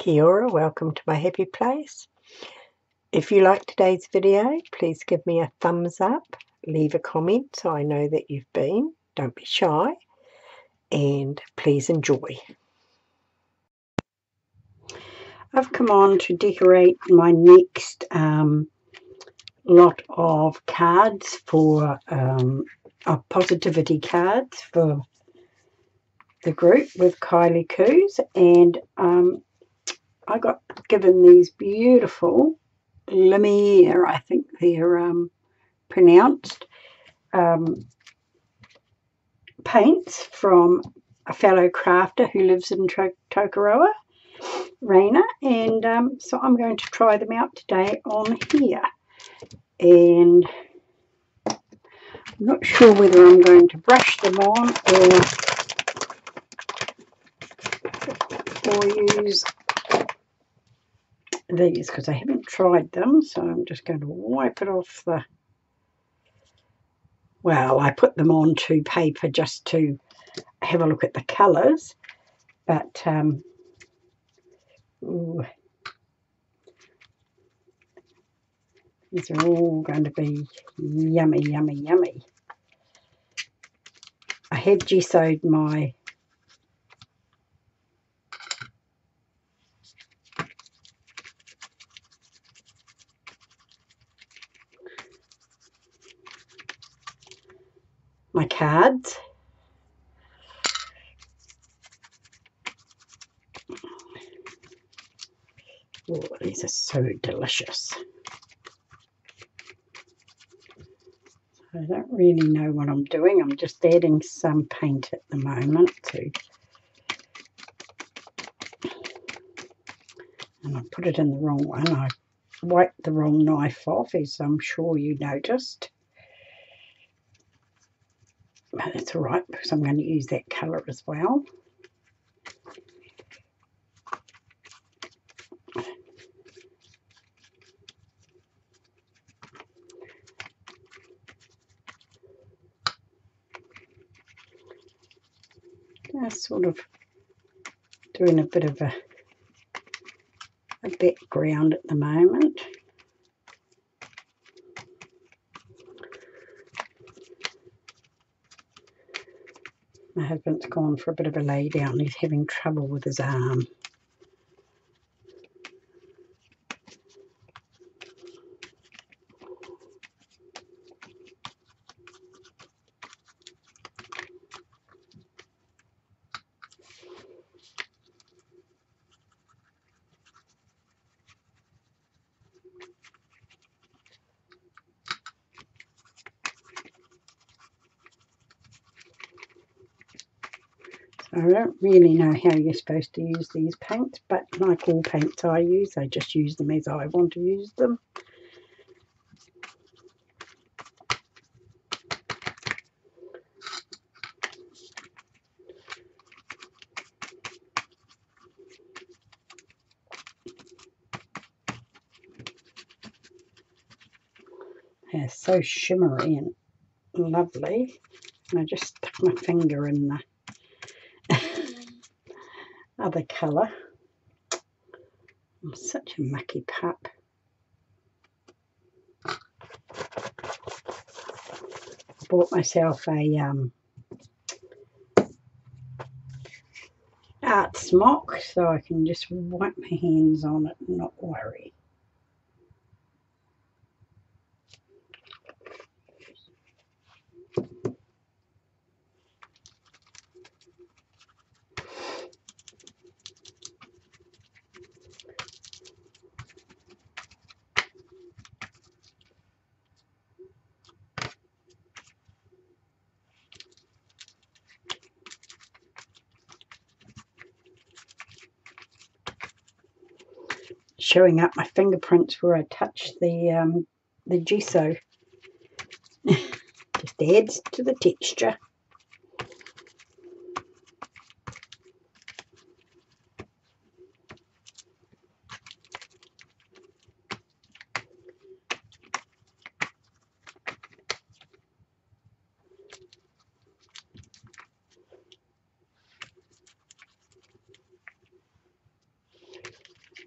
Kia ora, welcome to my happy place. If you like today's video, please give me a thumbs up, leave a comment so I know that you've been. Don't be shy, and please enjoy. I've come on to decorate my next lot of cards for positivity cards for the group with Kylie Coo's, and I got given these beautiful Lumiere, I think they're pronounced, paints from a fellow crafter who lives in Tokoroa, Raina, and so I'm going to try them out today on here. And I'm not sure whether I'm going to brush them on or use these, because I haven't tried them, so I'm just going to wipe it off the... Well, I put them onto paper just to have a look at the colours, but ooh, these are all going to be yummy, yummy, yummy. I have gessoed my cards. Oh, these are so delicious. I don't really know what I'm doing. I'm just adding some paint at the moment too. And I put it in the wrong one. I wiped the wrong knife off, as I'm sure you noticed. But that's all right, because I'm going to use that colour as well. Just sort of doing a bit of a background at the moment. My husband's gone for a bit of a lay down. He's having trouble with his arm. I don't really know how you're supposed to use these paints, but like all paints I use, I just use them as I want to use them. They're so shimmery and lovely. And I just stuck my finger in the other colour. I'm such a mucky pup. I bought myself a art smock so I can just wipe my hands on it and not worry. Showing up my fingerprints where I touched the gesso. Just adds to the texture.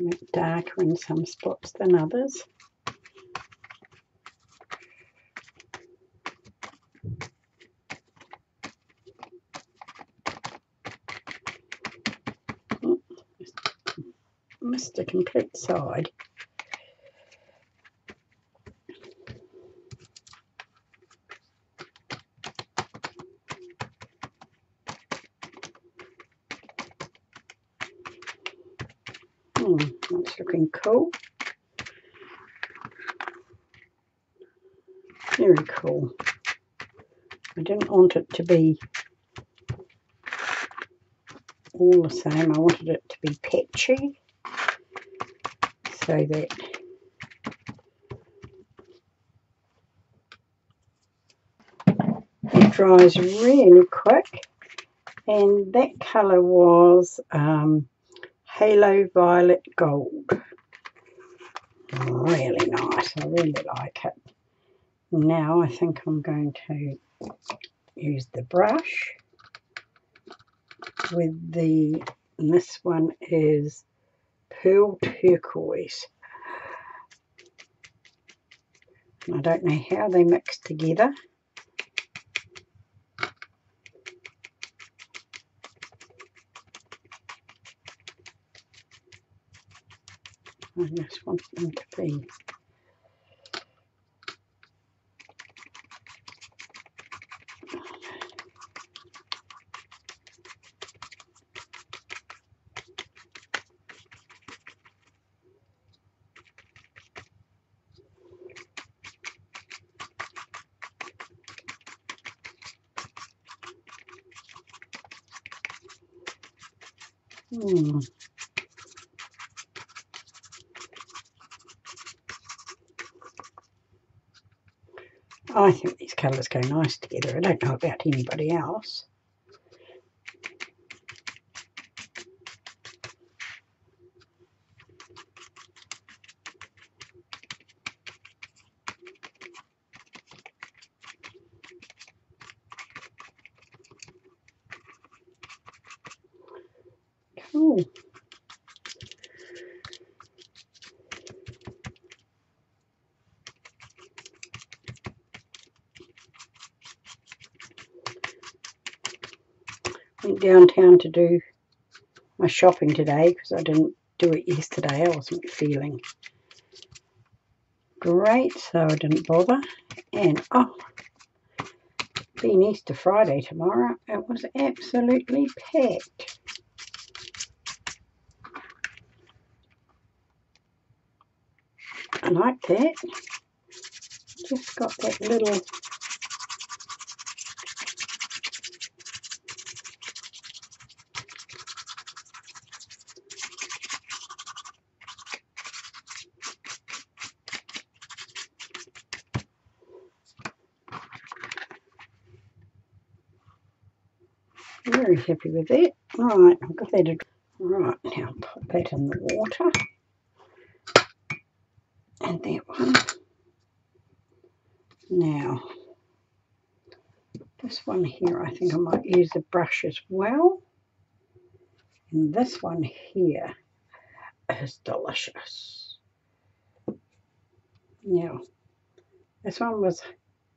A bit darker in some spots than others. Missed a complete side. That's looking cool. Very cool. I didn't want it to be all the same. I wanted it to be patchy so that it dries really quick. And that colour was Halo Violet Gold. Really nice. I really like it. Now I think I'm going to use the brush with and this one is Pearl Turquoise. I don't know how they mix together. I just want them to be I think these colours go nice together. I don't know about anybody else. Cool. Went downtown to do my shopping today because I didn't do it yesterday. I wasn't feeling great, so I didn't bother. And being Easter Friday tomorrow, it was absolutely packed. I like that. Just got that little very happy with that. Right, I've got that. Right, now put that in the water. And that one. Now, this one here, I think I might use the brush as well. And this one here is delicious. Now, this one was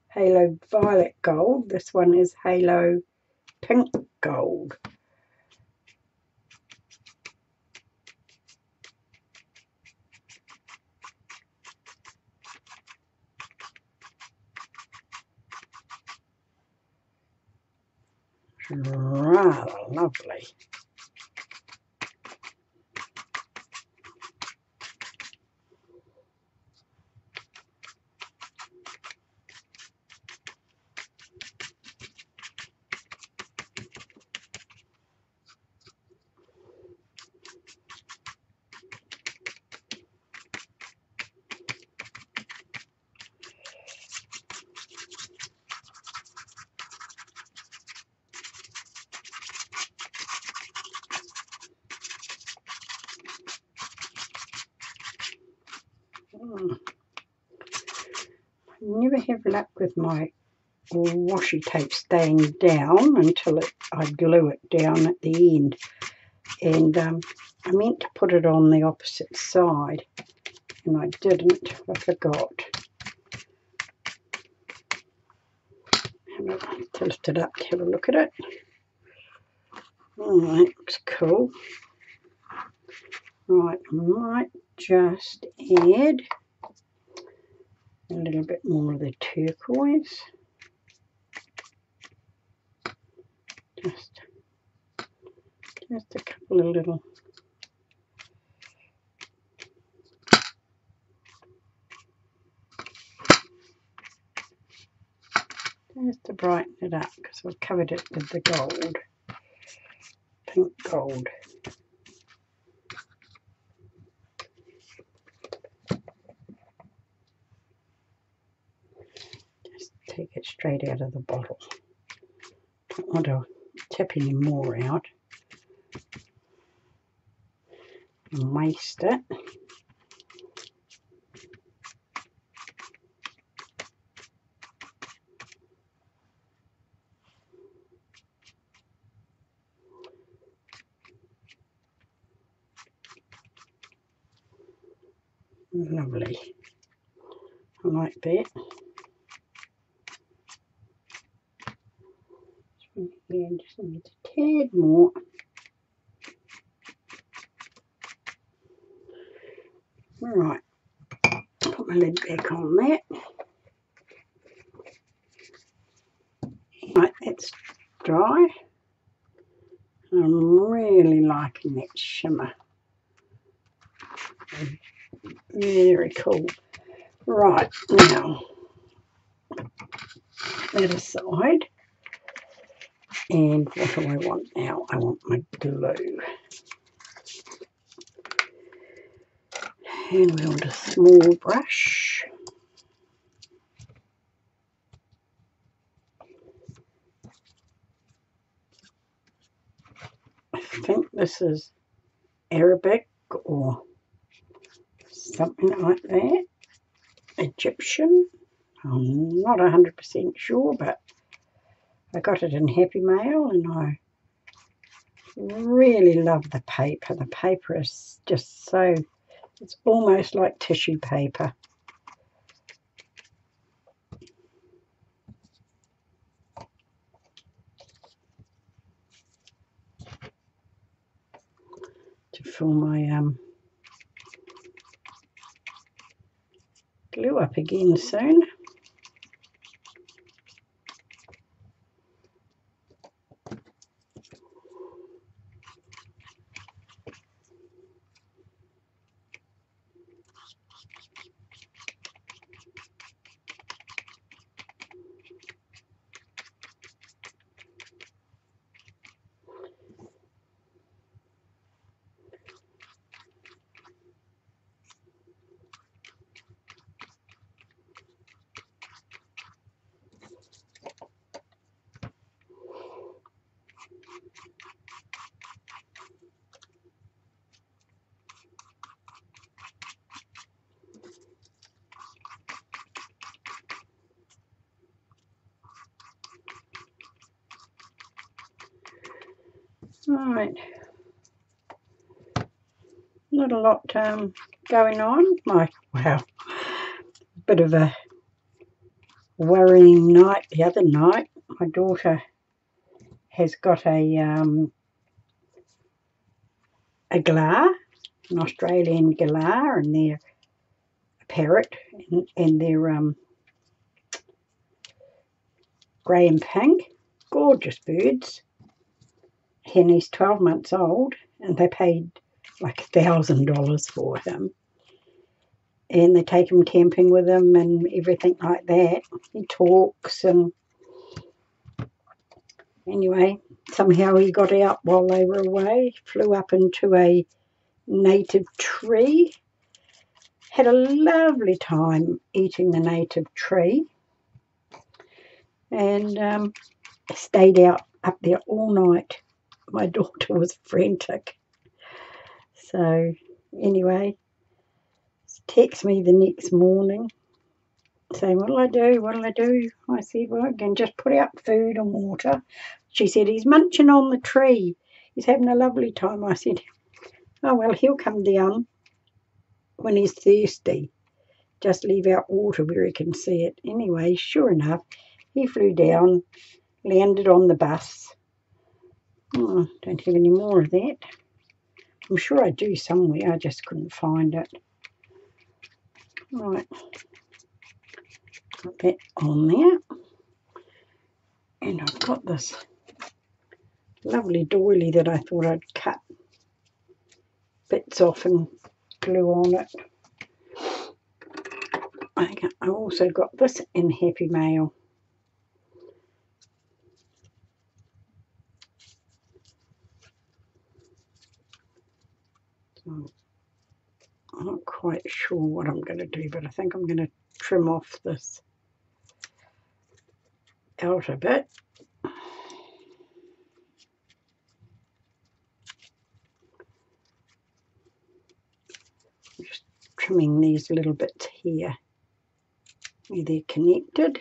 Halo Violet Gold. This one is Halo Pink Gold. Rather lovely. I never have luck with my washi tape staying down until I glue it down at the end. And I meant to put it on the opposite side and I didn't. I forgot. Tilt it up to have a look at it. Oh, that looks cool. Right, I might just add a little bit more of the turquoise. Just a couple of little. Just to brighten it up because I've covered it with the gold, pink gold. Just take it straight out of the bottle. Don't want to tip any more out. And waste it. Lovely. I like that. Yeah, just need a tad more. Right, put my lid back on that. Right, that's dry. I'm really liking that shimmer. Very cool. Right, now that aside. And what do I want now? I want my glue. And we want a small brush. I think this is Arabic or something like that. Egyptian. I'm not 100% sure, but I got it in Happy Mail and I really love the paper. The paper is just so, it's almost like tissue paper. To fill my glue up again soon. Right, not a lot going on. Wow, bit of a worrying night the other night. My daughter has got a galah, an Australian galah, and they're a parrot, and they're grey and pink, gorgeous birds. And he's 12 months old, and they paid like $1,000 for him. And they take him camping with them and everything like that. He talks, and anyway, somehow he got out while they were away, flew up into a native tree, had a lovely time eating the native tree, and stayed up there all night. My daughter was frantic. So anyway, text me the next morning saying, what'll I do? What'll I do? I said, well, I can just put out food and water. She said, he's munching on the tree. He's having a lovely time. I said, Oh well, he'll come down when he's thirsty. Just leave out water where he can see it. Anyway, sure enough, he flew down, landed on the bus. Oh, don't have any more of that. I'm sure I do somewhere, I just couldn't find it. Right, got that on there. And I've got this lovely doily that I thought I'd cut bits off and glue on it. I also got this in Happy Mail. So I'm not quite sure what I'm going to do, but I think I'm going to trim off this outer bit. Just trimming these little bits here where they're connected.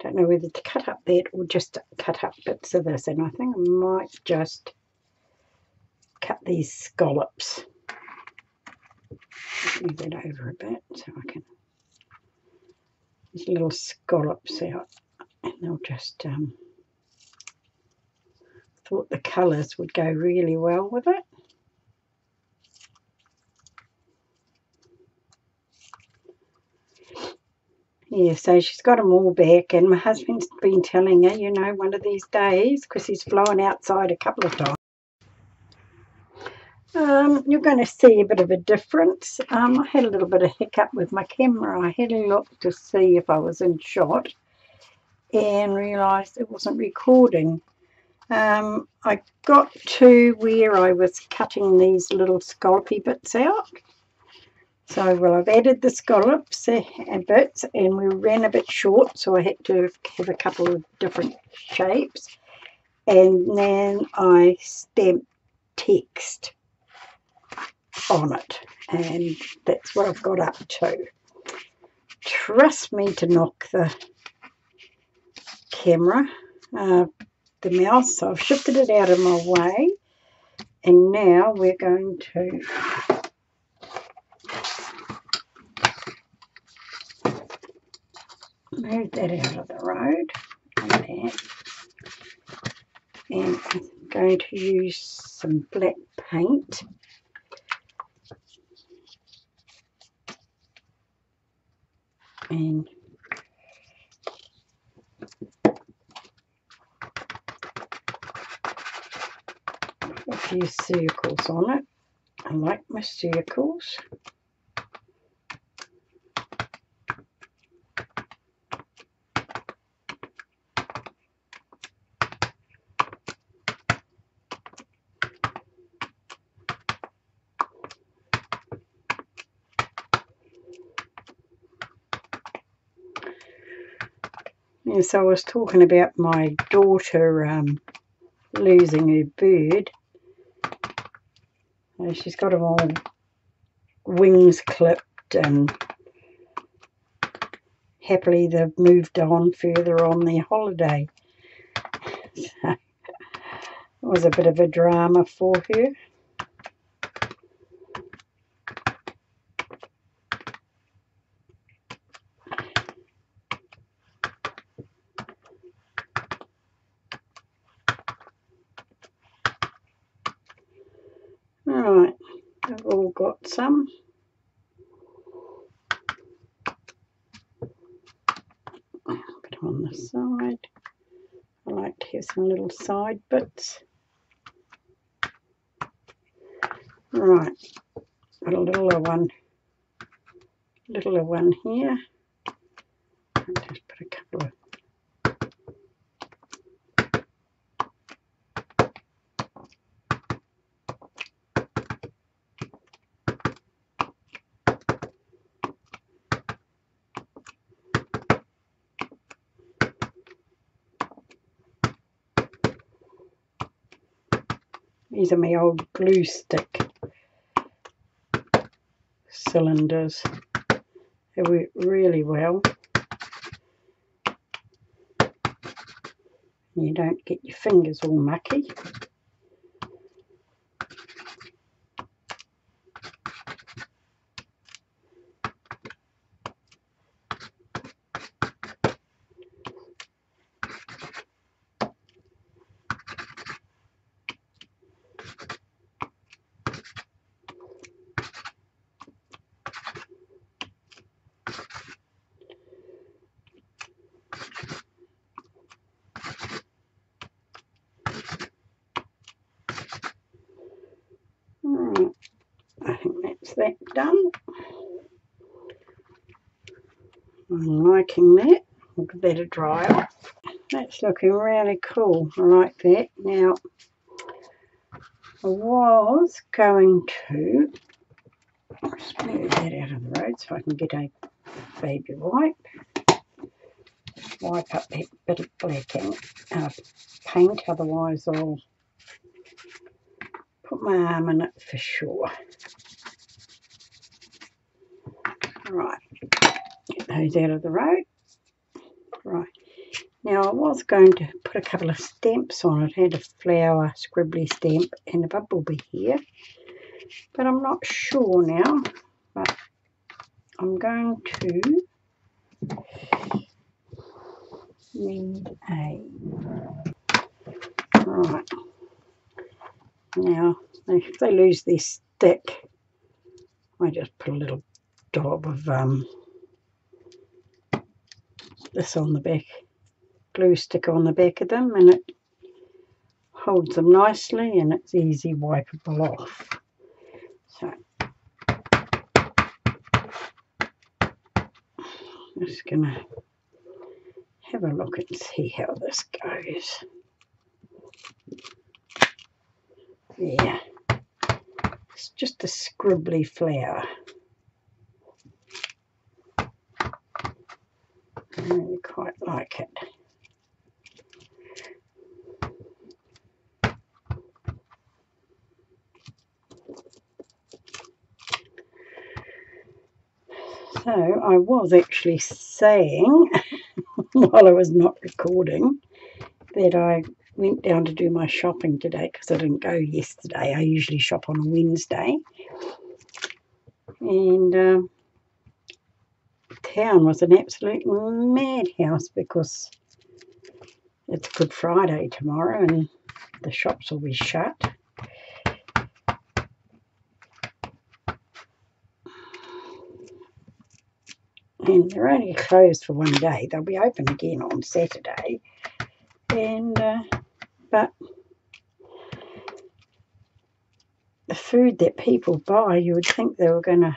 Don't know whether to cut up that or just cut up bits of this, and I think I might just cut these scallops. Move that over a bit so I can, these little scallops out, and they'll just thought the colours would go really well with it. Yeah, so she's got them all back, and my husband's been telling her, you know, one of these days, because he's flown outside a couple of times, you're going to see a bit of a difference. I had a little bit of hiccup with my camera. I had a look to see if I was in shot and realised it wasn't recording. I got to where I was cutting these little scallopy bits out. So, well, I've added the scallops and bits, and we ran a bit short, so I had to have a couple of different shapes. And then I stamped text on it, and that's what I've got up to. Trust me to knock the camera, the mouse, so I've shifted it out of my way, and now we're going to move that out of the road, like that. And I'm going to use some black paint and a few circles on it. I like my circles. Yes, I was talking about my daughter losing her bird. She's got them all wings clipped, and happily they've moved on further on their holiday. So it was a bit of a drama for her. Right, I've all got some. Put them on the side. I like to have some little side bits. Right, got a littler one here. I'll just put a couple of these are my old glue stick cylinders. They work really well. You don't get your fingers all mucky. Right, I think that's that done. I'm liking that. I'll give that a dry off. That's looking really cool. I like that. Now, I was going to just move that out of the road so I can get a baby wipe. Wipe up that bit of black paint, otherwise I'll put my arm in it for sure. Right, get those out of the road. Right, now I was going to put a couple of stamps on it. I had a flower scribbly stamp and a bumblebee here, but I'm not sure now. But I'm going to need a... Right, now if they lose their stick, I just put a little dab of this on the back, glue stick on the back of them, and it holds them nicely and it's easy wipeable off. So I'm just going to have a look and see how this goes. Yeah, it's just a scribbly flower. I really quite like it. So I was actually saying while I was not recording that I went down to do my shopping today because I didn't go yesterday. I usually shop on a Wednesday, and town was an absolute madhouse because it's Good Friday tomorrow and the shops will be shut. And they're only closed for one day. They'll be open again on Saturday. And but the food that people buy, you would think they were going to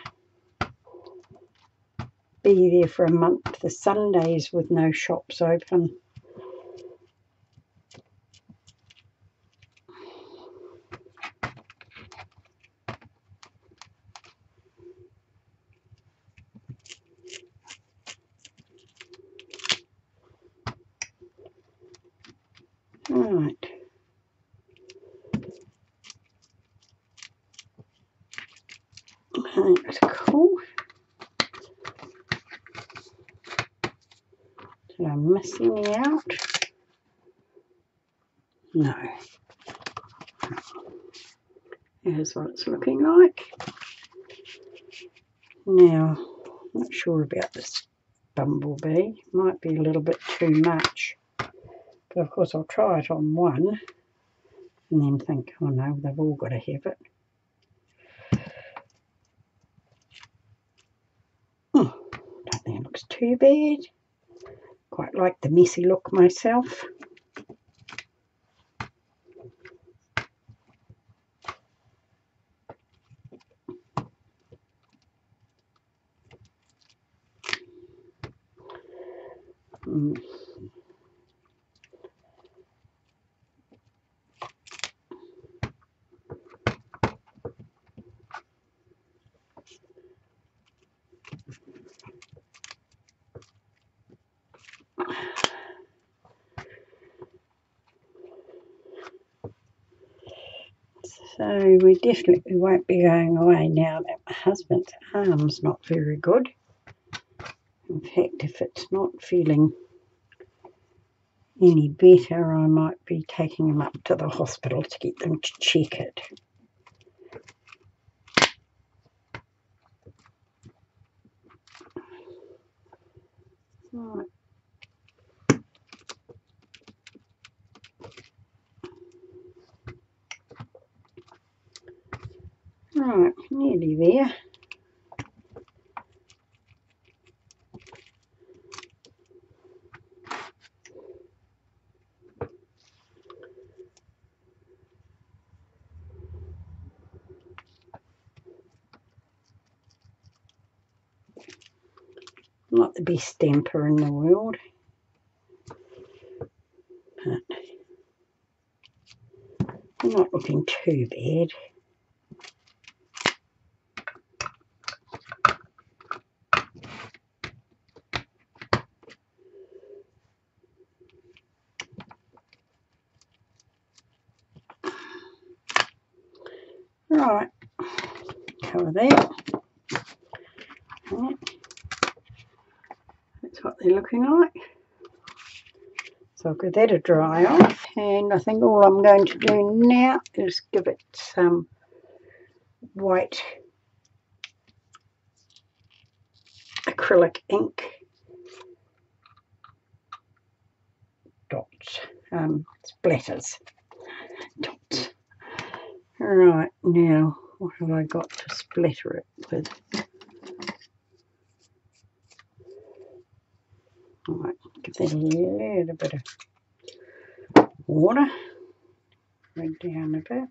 be there for a month. The Sundays with no shops open. Right. That's cool. Did I miss any out? No. Here's what it's looking like. Now, I'm not sure about this bumblebee. Might be a little bit too much. But of course I'll try it on one and then think, oh no, they've all got to have it. Don't think it looks too bad. Quite like the messy look myself. So we definitely won't be going away now that my husband's arm's not very good. In fact, if it's not feeling any better, I might be taking them up to the hospital to get them to check it. Right. Right, nearly there. Not the best stamper in the world, but they're not looking too bad. Right, cover that. Right. That's what they're looking like. So I'll give that a dry off, and I think all I'm going to do now is give it some white acrylic ink dots, splatters, dots. Right, now what have I got to splatter it with? Right, give that a little bit of water, go down a bit.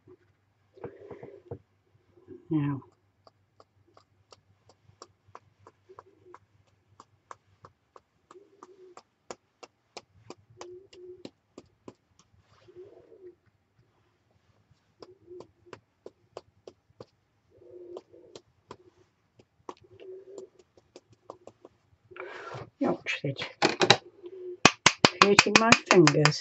Now, ouch, that's hurting my fingers.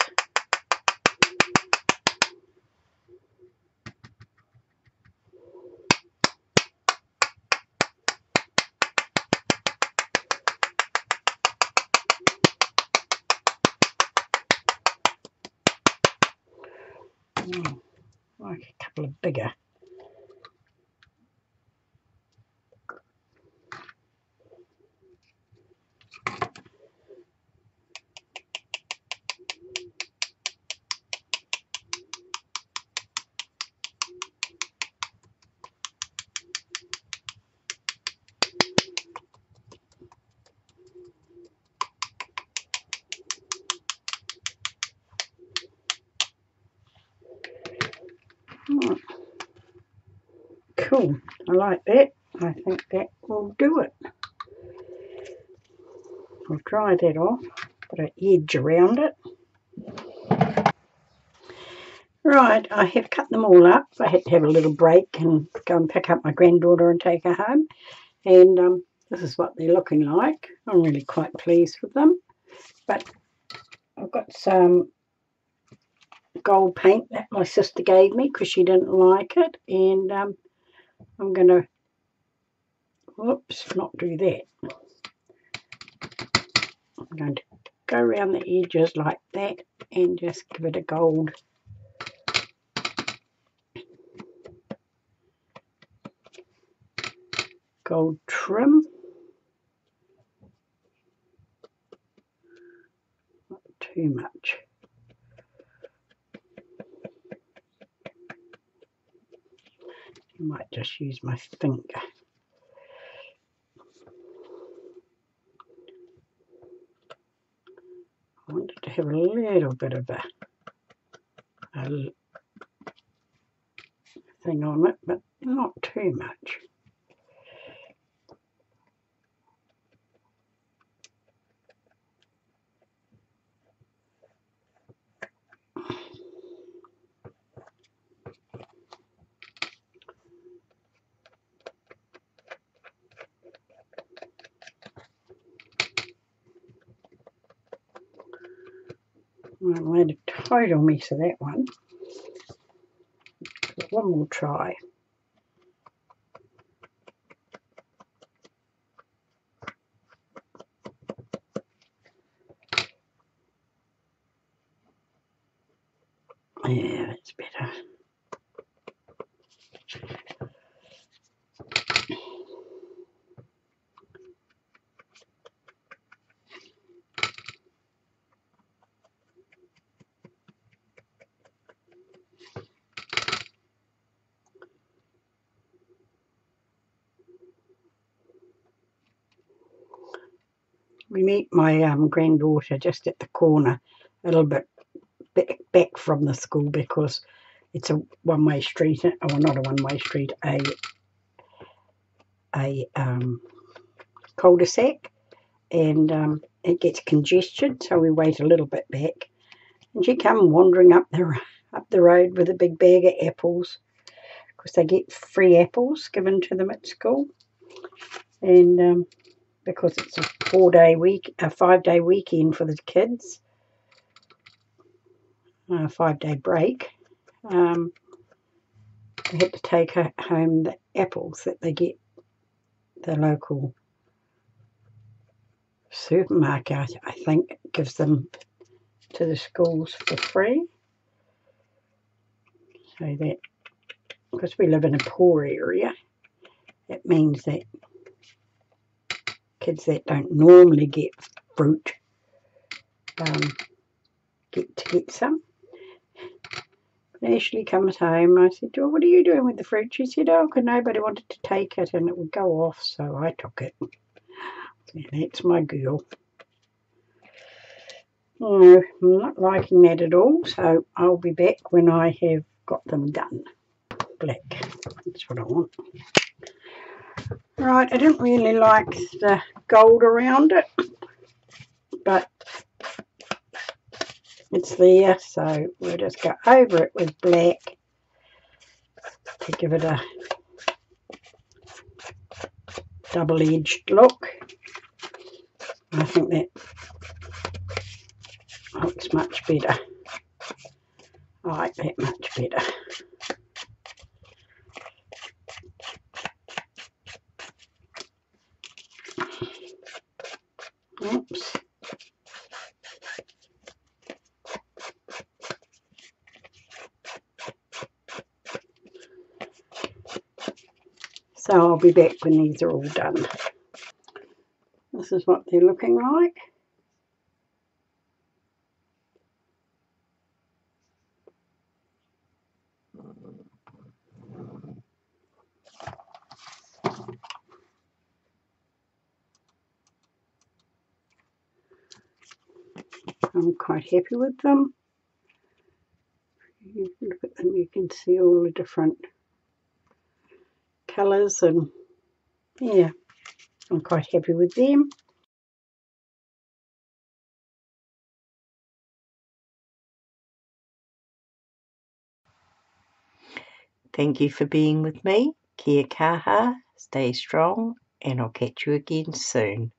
Like a couple of bigger. Right. Cool, I like that. I think that will do it. I'll dry that off, put an edge around it. Right, I have cut them all up. I had to have a little break and go and pick up my granddaughter and take her home. And this is what they're looking like. I'm really quite pleased with them. But I've got some gold paint that my sister gave me because she didn't like it. And I'm going to, whoops, not do that. I'm going to go around the edges like that and just give it a gold trim. Not too much. I might just use my finger. I wanted to have a little bit of a thing on it, but not too much. I made a total mess of that one. But one more try. Yeah, that's better. We meet my granddaughter just at the corner, a little bit back from the school because it's a one-way street, or not a one-way street, a cul-de-sac, and it gets congested, so we wait a little bit back. And she come wandering up the road with a big bag of apples, because they get free apples given to them at school, and because it's a 5-day weekend for the kids, a 5-day break. They had to take home the apples that they get the local supermarket, I think, gives them to the schools for free. So that, because we live in a poor area, it means that kids that don't normally get fruit get some. When Ashley comes home, I said, "Oh, what are you doing with the fruit?" She said, "Oh, because nobody wanted to take it and it would go off, so I took it." And that's my girl. No, I'm not liking that at all, so I'll be back when I have got them done. Black, that's what I want. Right, I didn't really like the gold around it, but it's there, so we'll just go over it with black to give it a double-edged look. I think that looks much better. I like that much better. Oops. So I'll be back when these are all done. This is what they're looking like. I'm quite happy with them. You can look at them, you can see all the different colours, and yeah, I'm quite happy with them. Thank you for being with me. Kia kaha, stay strong, and I'll catch you again soon.